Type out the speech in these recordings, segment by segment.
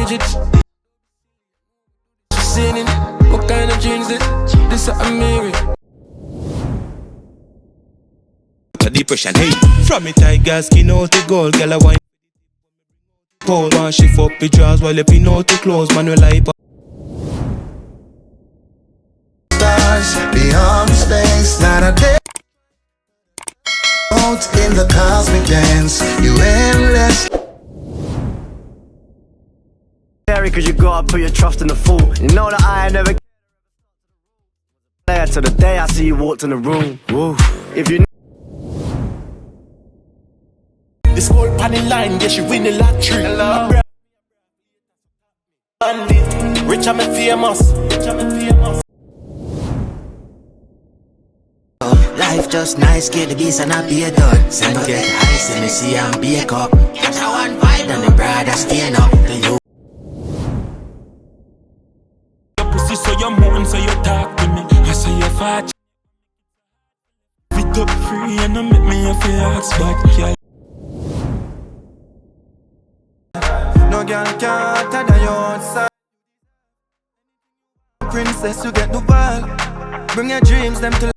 digit. Sinning, what kind of dreams it? This is a mirror. Depression, hey. From me tight gas skin out the gold, girl I wine. Cold, one shift up the jaws while you pin out the clothes, man we like. Stars beyond space, not a day. Out in the cosmic dance, you endless. Cause you gotta put your trust in the fool. You know that I ain't never there till the day I see you walked in the room. Woo. If you the score on the line, yeah, she win the lottery. Hello. Rich, I'm famous. Life just nice, get the beast and I be a done. Send me get ice and me see I'm be a cup. Catch a one vibe and the brother staying up to you. Pussy so you moan, so you talk to me. I say you fat. Pick up free and don't make me a feel ask back, girl. No girl can't tie you outside. Princess, you get the ball. Bring your dreams them to.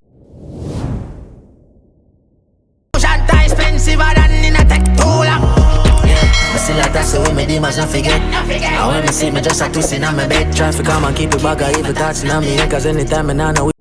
Shanta expensive than in a tech too long. I still like that, so when me demons not forget. I when me see me just a twist in my bed. Try to come and keep it back, I even thoughts in me. Cause anytime I know